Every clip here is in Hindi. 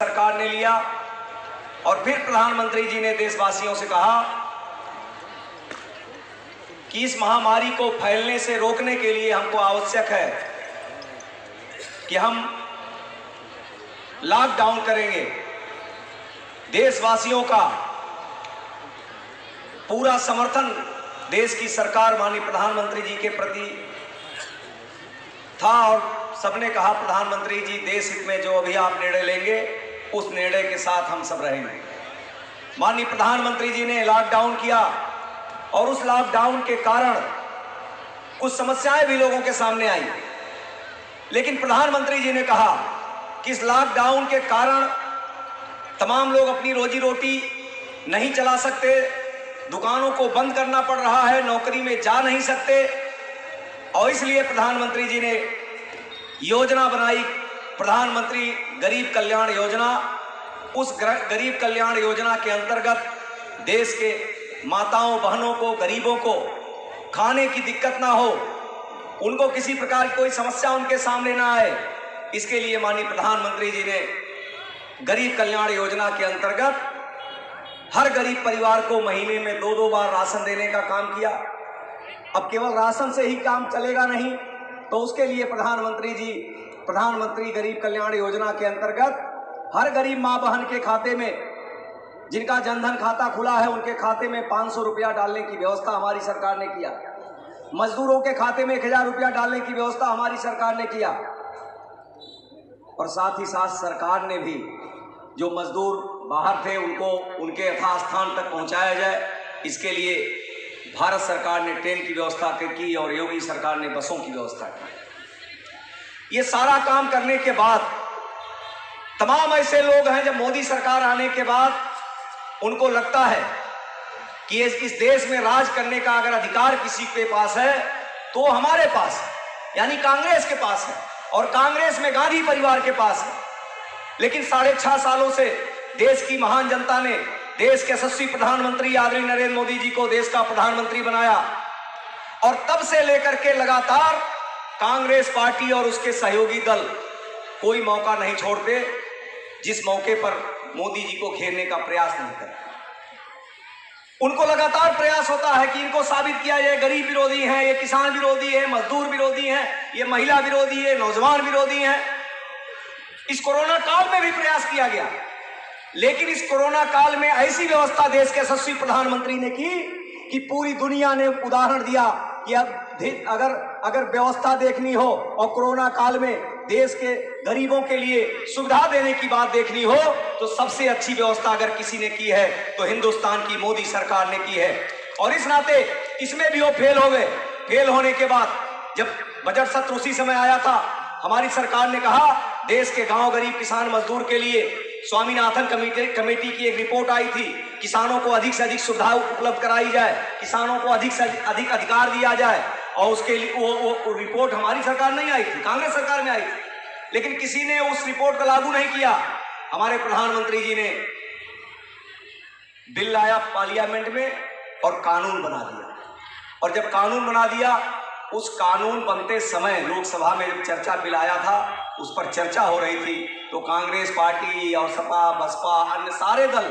सरकार ने लिया और फिर प्रधानमंत्री जी ने देशवासियों से कहा कि इस महामारी को फैलने से रोकने के लिए हमको आवश्यक है कि हम लॉकडाउन करेंगे। देशवासियों का पूरा समर्थन देश की सरकार माननीय प्रधानमंत्री जी के प्रति था और सबने कहा प्रधानमंत्री जी देश हित में जो अभी आप निर्णय लेंगे उस निर्णय के साथ हम सब रहेंगे। माननीय प्रधानमंत्री जी ने लॉकडाउन किया और उस लॉकडाउन के कारण कुछ समस्याएं भी लोगों के सामने आई, लेकिन प्रधानमंत्री जी ने कहा कि इस लॉकडाउन के कारण तमाम लोग अपनी रोजी रोटी नहीं चला सकते, दुकानों को बंद करना पड़ रहा है, नौकरी में जा नहीं सकते और इसलिए प्रधानमंत्री जी ने योजना बनाई, प्रधानमंत्री गरीब कल्याण योजना। उस गरीब कल्याण योजना के अंतर्गत देश के माताओं बहनों को, गरीबों को खाने की दिक्कत ना हो, उनको किसी प्रकार की कोई समस्या उनके सामने ना आए, इसके लिए माननीय प्रधानमंत्री जी ने गरीब कल्याण योजना के अंतर्गत हर गरीब परिवार को महीने में 2-2 बार राशन देने का काम किया। अब केवल राशन से ही काम चलेगा नहीं, तो उसके लिए प्रधानमंत्री गरीब कल्याण योजना के अंतर्गत हर गरीब मां बहन के खाते में, जिनका जनधन खाता खुला है, उनके खाते में 500 रुपया डालने की व्यवस्था हमारी सरकार ने किया। मजदूरों के खाते में 1000 रुपया डालने की व्यवस्था हमारी सरकार ने किया और साथ ही साथ सरकार ने भी जो मजदूर बाहर थे उनको उनके यथास्थान तक पहुंचाया जाए, इसके लिए भारत सरकार ने ट्रेन की व्यवस्था की और योगी सरकार ने बसों की व्यवस्था की। ये सारा काम करने के बाद तमाम ऐसे लोग हैं जब मोदी सरकार आने के बाद उनको लगता है कि इस देश में राज करने का अगर अधिकार किसी के पास है तो हमारे पास है, यानी कांग्रेस के पास है और कांग्रेस में गांधी परिवार के पास है। लेकिन 6.5 सालों से देश की महान जनता ने देश के यशस्वी प्रधानमंत्री आदरणीय नरेंद्र मोदी जी को देश का प्रधानमंत्री बनाया और तब से लेकर के लगातार कांग्रेस पार्टी और उसके सहयोगी दल कोई मौका नहीं छोड़ते जिस मौके पर मोदी जी को घेरने का प्रयास नहीं करते। उनको लगातार प्रयास होता है कि इनको साबित किया जाए गरीब विरोधी हैं, ये किसान विरोधी है, मजदूर विरोधी हैं, ये महिला विरोधी है, नौजवान विरोधी हैं। इस कोरोना काल में भी प्रयास किया गया, लेकिन इस कोरोना काल में ऐसी व्यवस्था देश के यशस्वी प्रधानमंत्री ने की कि पूरी दुनिया ने उदाहरण दिया कि अगर व्यवस्था देखनी हो और कोरोना काल में देश के गरीबों के लिए सुविधा देने की बात देखनी हो तो सबसे अच्छी व्यवस्था अगर किसी ने की है तो हिंदुस्तान की मोदी सरकार ने की है। और इस नाते इसमें भी वो फेल हो गए। फेल होने के बाद जब बजट सत्र उसी समय आया था, हमारी सरकार ने कहा देश के गांव गरीब किसान मजदूर के लिए स्वामीनाथन कमेटी की एक रिपोर्ट आई थी, किसानों को अधिक से अधिक सुविधा उपलब्ध कराई जाए, किसानों को अधिक से अधिक अधिकार दिया जाए और उसके लिए वो रिपोर्ट हमारी सरकार नहीं आई थी, कांग्रेस सरकार में आई थी, लेकिन किसी ने उस रिपोर्ट को लागू नहीं किया। हमारे प्रधानमंत्री जी ने बिल लाया पार्लियामेंट में और कानून बना दिया और जब कानून बना दिया उस कानून बनते समय लोकसभा में जब चर्चा बिल आया था, उस पर चर्चा हो रही थी, तो कांग्रेस पार्टी और सपा बसपा अन्य सारे दल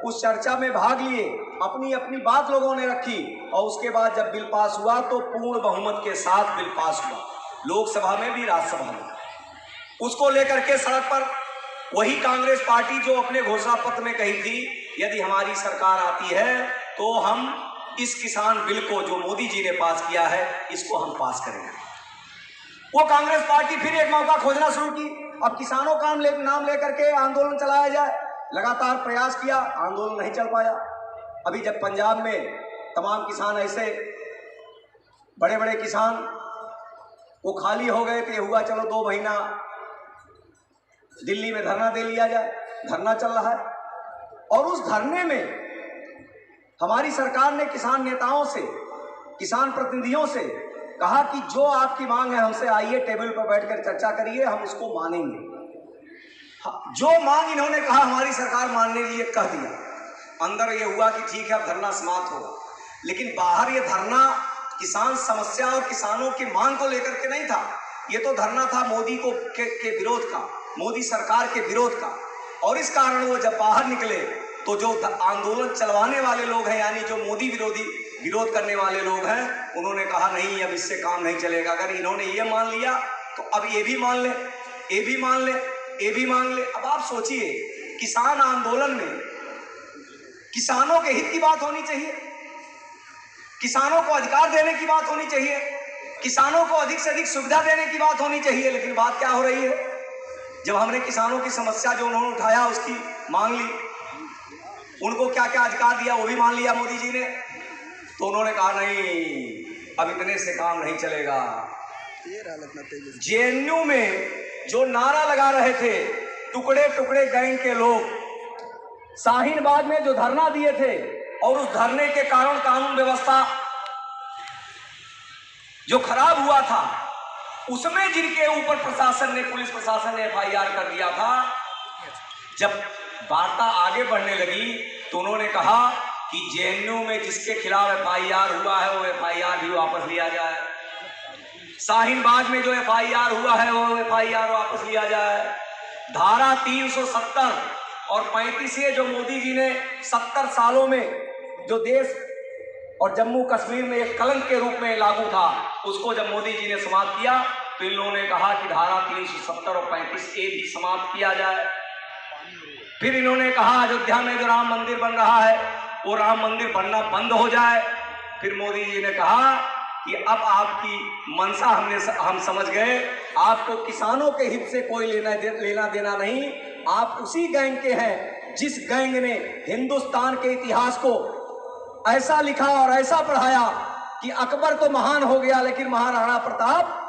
उस चर्चा में भाग लिए, अपनी अपनी बात लोगों ने रखी और उसके बाद जब बिल पास हुआ तो पूर्ण बहुमत के साथ बिल पास हुआ, लोकसभा में भी राज्यसभा में। उसको लेकर के सड़क पर वही कांग्रेस पार्टी जो अपने घोषणा पत्र में कही थी यदि हमारी सरकार आती है तो हम इस किसान बिल को जो मोदी जी ने पास किया है इसको हम पास करेंगे। वो कांग्रेस पार्टी फिर एक मौका खोजना शुरू की, अब किसानों का नाम लेकर के आंदोलन चलाया जाए, लगातार प्रयास किया, आंदोलन नहीं चल पाया। अभी जब पंजाब में तमाम किसान ऐसे बड़े बड़े किसान वो खाली हो गए थे, हुआ चलो 2 महीना दिल्ली में धरना दे लिया जाए, धरना चल रहा है और उस धरने में हमारी सरकार ने किसान नेताओं से, किसान प्रतिनिधियों से कहा कि जो आपकी मांग है हमसे आइए, टेबल पर बैठकर चर्चा करिए, हम उसको मानेंगे। जो मांग इन्होंने कहा हमारी सरकार मानने के लिए कह दिया। अंदर ये हुआ कि ठीक है अब धरना समाप्त होगा, लेकिन बाहर ये धरना किसान समस्या और किसानों की मांग को लेकर के नहीं था, ये तो धरना था मोदी के विरोध का, मोदी सरकार के विरोध का। और इस कारण वो जब बाहर निकले तो जो आंदोलन चलवाने वाले लोग हैं, यानी जो मोदी विरोधी विरोध करने वाले लोग हैं, उन्होंने कहा नहीं अब इससे काम नहीं चलेगा। अगर इन्होंने ये मान लिया तो अब ये भी मान ले, ये भी मान ले, ये भी मान ले। अब आप सोचिए, किसान आंदोलन में किसानों के हित की बात होनी चाहिए, किसानों को अधिकार देने की बात होनी चाहिए, किसानों को अधिक से अधिक सुविधा देने की बात होनी चाहिए। लेकिन बात क्या हो रही है, जब हमने किसानों की समस्या जो उन्होंने उठाया उसकी मांग ली, उनको क्या क्या अधिकार दिया वो भी मान लिया मोदी जी ने, तो उन्होंने कहा नहीं अब इतने से काम नहीं चलेगा। जेएनयू में जो नारा लगा रहे थे टुकड़े टुकड़े गैंग के लोग, शाहीन बाग में जो धरना दिए थे और उस धरने के कारण कानून व्यवस्था जो खराब हुआ था, उसमें जिनके ऊपर प्रशासन ने, पुलिस प्रशासन ने एफआईआर कर दिया था, जब वार्ता आगे बढ़ने लगी तो उन्होंने कहा कि जेएनयू में जिसके खिलाफ एफआईआर हुआ है वो एफआईआर भी वापस लिया जाए, शाहीन बाग में जो एफआईआर हुआ है वो एफआईआर वापस लिया जाए। धारा 370 और 35 जो मोदी जी ने 70 सालों में जो देश और जम्मू कश्मीर में एक कलंक के रूप में लागू था, उसको जब मोदी जी ने समाप्त किया तो इन लोगों ने कहा कि धारा 370 और 35A भी समाप्त किया जाए। फिर इन्होंने कहा अयोध्या में जो राम मंदिर बन रहा है वो राम मंदिर बनना बंद हो जाए। फिर मोदी जी ने कहा कि अब आपकी मंशा हम समझ गए, आपको किसानों के हित से कोई लेना देना नहीं, आप उसी गैंग के हैं जिस गैंग ने हिंदुस्तान के इतिहास को ऐसा लिखा और ऐसा पढ़ाया कि अकबर तो महान हो गया लेकिन महाराणा प्रताप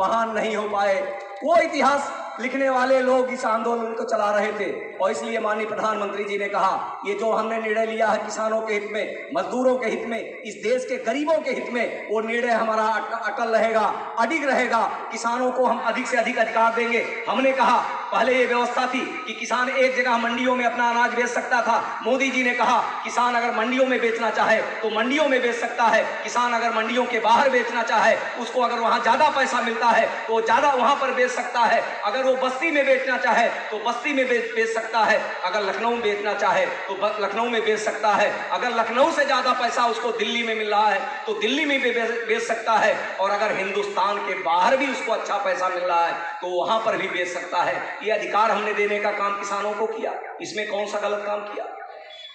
महान नहीं हो पाए। वो इतिहास लिखने वाले लोग इस आंदोलन को चला रहे थे और इसलिए माननीय प्रधानमंत्री जी ने कहा ये जो हमने निर्णय लिया है किसानों के हित में, मजदूरों के हित में, इस देश के गरीबों के हित में, वो निर्णय हमारा अटल रहेगा, अडिग रहेगा। किसानों को हम अधिक से अधिक अधिकार देंगे। हमने कहा पहले ये व्यवस्था थी कि किसान एक जगह मंडियों में अपना अनाज बेच सकता था, मोदी जी ने कहा किसान अगर मंडियों में बेचना चाहे तो मंडियों में बेच सकता है, किसान अगर मंडियों के बाहर बेचना चाहे, उसको अगर वहां ज्यादा पैसा मिलता है तो ज्यादा वहां पर बेच सकता है, अगर वो बस्ती में बेचना चाहे तो बस्ती में बेच सकता है, अगर लखनऊ में बेचना चाहे तो लखनऊ में बेच सकता है, अगर लखनऊ से ज्यादा पैसा उसको दिल्ली में मिल रहा है तो दिल्ली में भी बेच सकता है, और अगर हिंदुस्तान के बाहर भी उसको अच्छा पैसा मिल रहा है तो वहां पर भी बेच सकता है। ये अधिकार हमने देने का काम किसानों को किया, इसमें कौन सा गलत काम किया।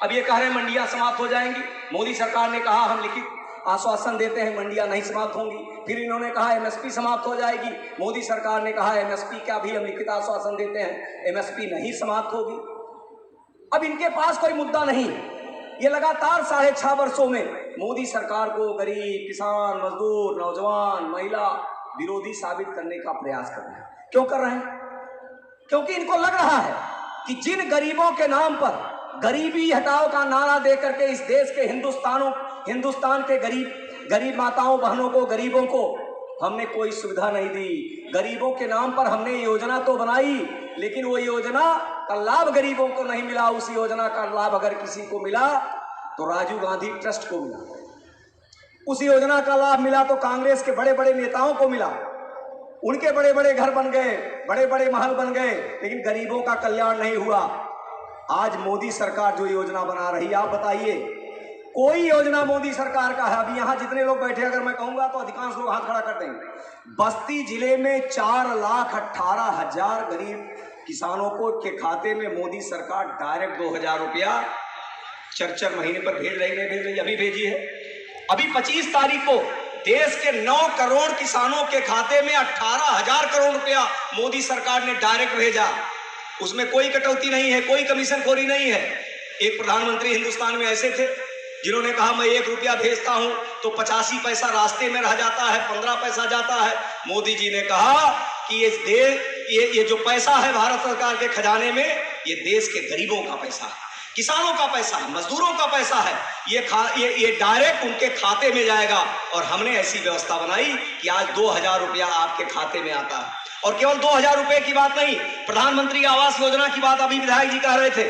अब ये कह रहे हैं मंडियां समाप्त हो जाएंगी, मोदी सरकार ने कहा हम लिखित आश्वासन देते हैं मंडियां नहीं समाप्त होंगी। फिर इन्होंने कहा एमएसपी समाप्त हो जाएगी, मोदी सरकार ने कहा एमएसपी का भी हम लिखित आश्वासन देते हैं, एमएसपी नहीं समाप्त होगी। अब इनके पास कोई मुद्दा नहीं, ये लगातार 6.5 वर्षों में मोदी सरकार को गरीब, किसान, मजदूर, नौजवान, महिला विरोधी साबित करने का प्रयास कर रहे हैं। क्यों कर रहे हैं? क्योंकि इनको लग रहा है कि जिन गरीबों के नाम पर गरीबी हटाओ का नारा दे करके इस देश के हिंदुस्तान के गरीब माताओं बहनों को, गरीबों को हमने कोई सुविधा नहीं दी। गरीबों के नाम पर हमने योजना तो बनाई लेकिन वो योजना का लाभ गरीबों को नहीं मिला। उस योजना का लाभ अगर किसी को मिला तो राजीव गांधी ट्रस्ट को मिला, उस योजना का लाभ मिला तो कांग्रेस के बड़े बड़े नेताओं को मिला, उनके बड़े बड़े घर बन गए, बड़े बड़े महल बन गए, लेकिन गरीबों का कल्याण नहीं हुआ। आज मोदी सरकार जो योजना बना रही है, आप बताइए कोई योजना मोदी सरकार का है? अभी यहाँ जितने लोग बैठे अगर मैं कहूंगा तो अधिकांश लोग हाथ खड़ा कर देंगे। बस्ती जिले में 4,18,000 गरीब किसानों को के खाते में मोदी सरकार डायरेक्ट 2,000 रुपया 4 महीने पर भेज रही, अभी भेजी है। अभी 25 तारीख को देश के 9 करोड़ किसानों के खाते में 18,000 करोड़ रुपया मोदी सरकार ने डायरेक्ट भेजा। उसमें कोई कटौती नहीं है, कोई कमीशन खोरी नहीं है। एक प्रधानमंत्री हिंदुस्तान में ऐसे थे जिन्होंने कहा मैं 1 रुपया भेजता हूं तो 85 पैसा रास्ते में रह जाता है, 15 पैसा जाता है। मोदी जी ने कहा कि ये जो पैसा है भारत सरकार के खजाने में, ये देश के गरीबों का पैसा है, किसानों का पैसा है, मजदूरों का पैसा है, ये डायरेक्ट उनके खाते में जाएगा। और हमने ऐसी व्यवस्था बनाई कि आज 2,000 रुपया आपके खाते में आता है। और केवल 2,000 रुपए की बात नहीं, प्रधानमंत्री आवास योजना की बात अभी विधायक जी कह रहे थे।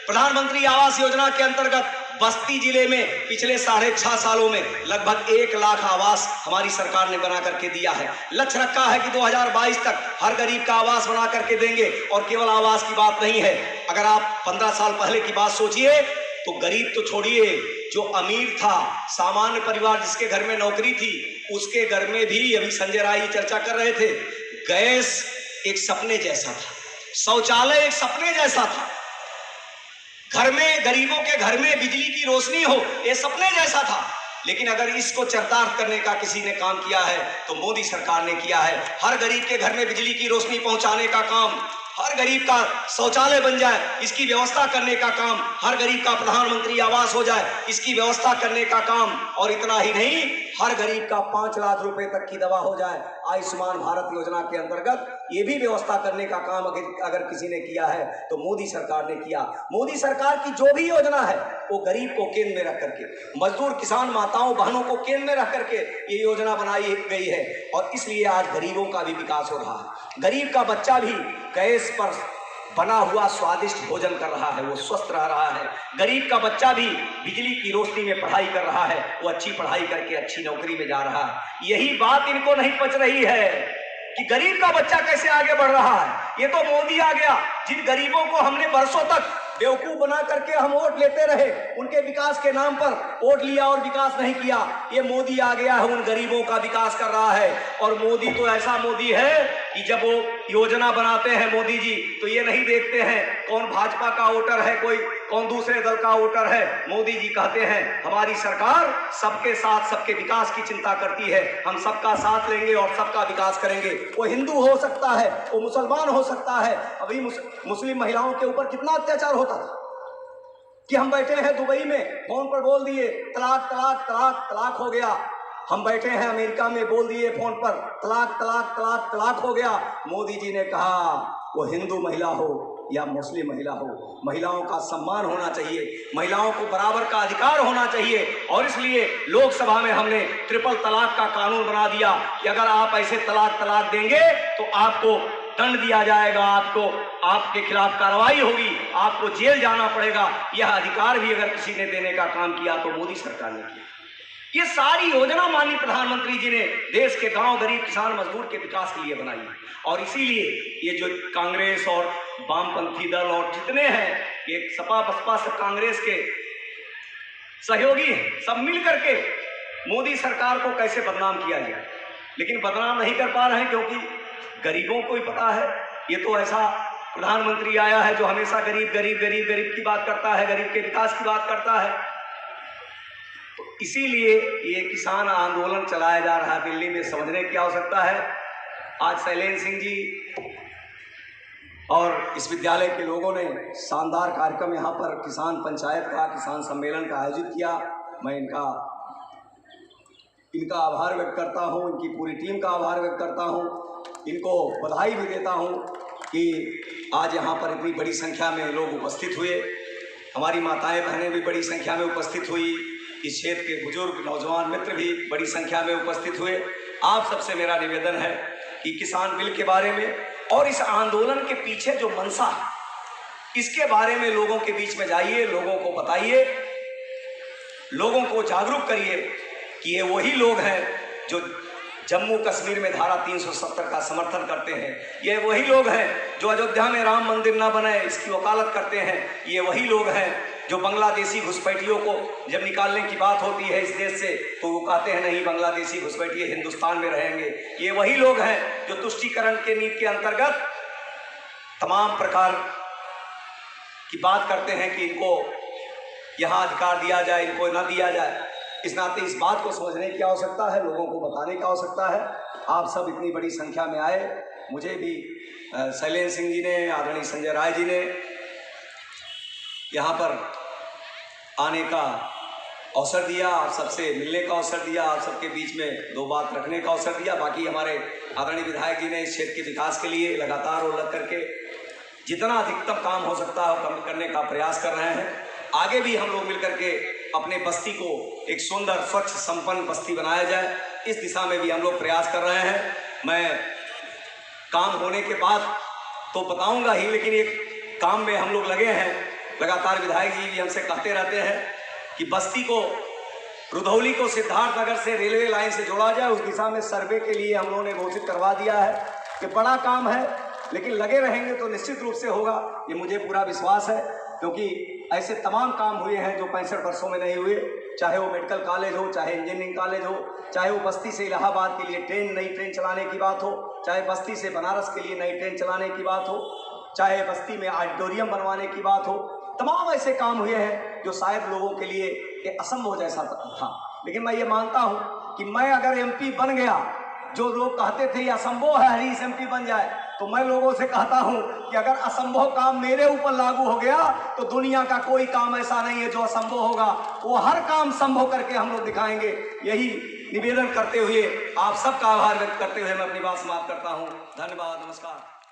प्रधानमंत्री आवास योजना के अंतर्गत बस्ती जिले में पिछले 6.5 सालों में लगभग 1 लाख आवास हमारी सरकार ने बना करके दिया है। लक्ष्य रखा है कि 2022 तक हर गरीब का आवास बना करके देंगे। और केवल आवास की बात नहीं है, अगर आप 15 साल पहले की बात सोचिए तो गरीब तो छोड़िए, जो अमीर था, सामान्य परिवार जिसके घर में नौकरी थी, उसके घर में भी अभी संजय राय चर्चा कर रहे थे, गैस एक सपने जैसा था, शौचालय एक सपने जैसा था, घर में गरीबों के घर में बिजली की रोशनी हो ये सपने जैसा था। लेकिन अगर इसको चरितार्थ करने का किसी ने काम किया है तो मोदी सरकार ने किया है। हर गरीब के घर में बिजली की रोशनी पहुंचाने का काम, हर गरीब का शौचालय बन जाए इसकी व्यवस्था करने का काम, हर गरीब का प्रधानमंत्री आवास हो जाए इसकी व्यवस्था करने का काम। और इतना ही नहीं, हर गरीब का 5 लाख रुपए तक की दवा हो जाए आयुष्मान भारत योजना के अंतर्गत, ये भी व्यवस्था करने का काम अगर किसी ने किया है तो मोदी सरकार ने किया। मोदी सरकार की जो भी योजना है वो गरीब को केंद्र में रख करके, मजदूर किसान माताओं बहनों को केंद्र में रख करके ये योजना बनाई गई है। और इसलिए आज गरीबों का भी विकास हो रहा है। गरीब का बच्चा भी गैस पर बना हुआ स्वादिष्ट भोजन कर रहा है, वो स्वस्थ रह रहा है। गरीब का बच्चा भी बिजली की रोशनी में पढ़ाई कर रहा है, वो अच्छी पढ़ाई करके अच्छी नौकरी में जा रहा है। यही बात इनको नहीं पच रही है कि गरीब का बच्चा कैसे आगे बढ़ रहा है। ये तो मोदी आ गया, जिन गरीबों को हमने बरसों तक बेवकूफ बना करके हम वोट लेते रहे, उनके विकास के नाम पर वोट लिया और विकास नहीं किया। ये मोदी आ गया है, उन गरीबों का विकास कर रहा है। और मोदी तो ऐसा मोदी है कि जब वो योजना बनाते हैं मोदी जी, तो ये नहीं देखते हैं कौन भाजपा का वोटर है, कोई कौन दूसरे दल का वोटर है। मोदी जी कहते हैं हमारी सरकार सबके साथ सबके विकास की चिंता करती है, हम सबका साथ लेंगे और सबका विकास करेंगे। वो हिंदू हो सकता है, वो मुसलमान हो सकता है। अभी मुस्लिम महिलाओं के ऊपर कितना अत्याचार होता था कि हम बैठे हैं दुबई में, फोन पर बोल दिए तलाक तलाक तलाक तलाक हो गया। हम बैठे हैं अमेरिका में, बोल दिए फोन पर तलाक तलाक तलाक तलाक हो गया। मोदी जी ने कहा वो हिंदू महिला हो या मुस्लिम महिला हो, महिलाओं का सम्मान होना चाहिए, महिलाओं को बराबर का अधिकार होना चाहिए। और इसलिए लोकसभा में हमने ट्रिपल तलाक का कानून बना दिया कि अगर आप ऐसे तलाक तलाक देंगे तो आपको दंड दिया जाएगा, आपको आपके खिलाफ कार्रवाई होगी, आपको जेल जाना पड़ेगा। यह अधिकार भी अगर किसी ने देने का काम किया तो मोदी सरकार ने किया। ये सारी योजना माननीय प्रधानमंत्री जी ने देश के गांव, गरीब, किसान, मजदूर के विकास के लिए बनाई है। और इसीलिए ये जो कांग्रेस और वामपंथी दल और जितने हैं, ये सपा बसपा सब कांग्रेस के सहयोगी हैं, सब मिल करके मोदी सरकार को कैसे बदनाम किया जाए। लेकिन बदनाम नहीं कर पा रहे हैं क्योंकि गरीबों को ही पता है। ये तो ऐसा प्रधानमंत्री आया है जो हमेशा गरीब गरीब गरीब गरीब की बात करता है, गरीब के विकास की बात करता है। तो इसीलिए ये किसान आंदोलन चलाया जा रहा है दिल्ली में, समझने की आवश्यकता है। आज शैलेंद्र सिंह जी और इस विद्यालय के लोगों ने शानदार कार्यक्रम यहाँ पर किसान पंचायत का, किसान सम्मेलन का आयोजित किया। मैं इनका आभार व्यक्त करता हूँ, इनकी पूरी टीम का आभार व्यक्त करता हूँ, इनको बधाई भी देता हूँ कि आज यहाँ पर इतनी बड़ी संख्या में लोग उपस्थित हुए। हमारी माताएं बहनें भी बड़ी संख्या में उपस्थित हुई, इस क्षेत्र के बुजुर्ग नौजवान मित्र भी बड़ी संख्या में उपस्थित हुए। आप सबसे मेरा निवेदन है कि किसान बिल के बारे में और इस आंदोलन के पीछे जो मंशा है, इसके बारे में लोगों के बीच में जाइए, लोगों को बताइए, लोगों को जागरूक करिए कि ये वही लोग हैं जो जम्मू कश्मीर में धारा 370 का समर्थन करते हैं। ये वही लोग हैं जो अयोध्या में राम मंदिर ना बने इसकी वकालत करते हैं। ये वही लोग हैं जो बांग्लादेशी घुसपैठियों को जब निकालने की बात होती है इस देश से तो वो कहते हैं नहीं, बांग्लादेशी घुसपैठिए हिंदुस्तान में रहेंगे। ये वही लोग हैं जो तुष्टीकरण के नीति के अंतर्गत तमाम प्रकार की बात करते हैं कि इनको यहाँ अधिकार दिया जाए, इनको ना दिया जाए। इस नाते इस बात को समझने की आवश्यकता है, लोगों को बताने की आवश्यकता है। आप सब इतनी बड़ी संख्या में आए, मुझे भी शैलेंद्र सिंह जी ने, आदरणीय संजय राय जी ने यहाँ पर आने का अवसर दिया, आप सबसे मिलने का अवसर दिया, आप सबके बीच में दो बात रखने का अवसर दिया। बाकी हमारे आदरणीय विधायक जी ने इस क्षेत्र के विकास के लिए लगातार और लग करके जितना अधिकतम काम हो सकता है कम करने का प्रयास कर रहे हैं। आगे भी हम लोग मिलकर के अपने बस्ती को एक सुंदर, स्वच्छ, संपन्न बस्ती बनाया जाए, इस दिशा में भी हम लोग प्रयास कर रहे हैं। मैं काम होने के बाद तो बताऊंगा ही, लेकिन एक काम में हम लोग लगे हैं। लगातार विधायक जी भी हमसे कहते रहते हैं कि बस्ती को, रुधौली को सिद्धार्थनगर से रेलवे लाइन से जोड़ा जाए। उस दिशा में सर्वे के लिए हम लोगों ने घोषित करवा दिया है कि बड़ा काम है, लेकिन लगे रहेंगे तो निश्चित रूप से होगा, ये मुझे पूरा विश्वास है। क्योंकि ऐसे तमाम काम हुए हैं जो 65 वर्षों में नहीं हुए, चाहे वो मेडिकल कॉलेज हो, चाहे इंजीनियरिंग कॉलेज हो, चाहे वो बस्ती से इलाहाबाद के लिए नई ट्रेन चलाने की बात हो, चाहे बस्ती से बनारस के लिए नई ट्रेन चलाने की बात हो, चाहे बस्ती में ऑडिटोरियम बनवाने की बात हो। तमाम ऐसे काम हुए हैं जो शायद लोगों के लिए एक असंभव जैसा था। लेकिन मैं ये मानता हूँ कि मैं अगर एमपी बन गया, जो लोग कहते थे ये असंभव है हरीश एमपी बन जाए, तो मैं लोगों से कहता हूं कि अगर असंभव काम मेरे ऊपर लागू हो गया तो दुनिया का कोई काम ऐसा नहीं है जो असंभव होगा, वो हर काम संभव करके हम लोग दिखाएंगे। यही निवेदन करते हुए, आप सबका आभार व्यक्त करते हुए मैं अपनी बात समाप्त करता हूं। धन्यवाद, नमस्कार।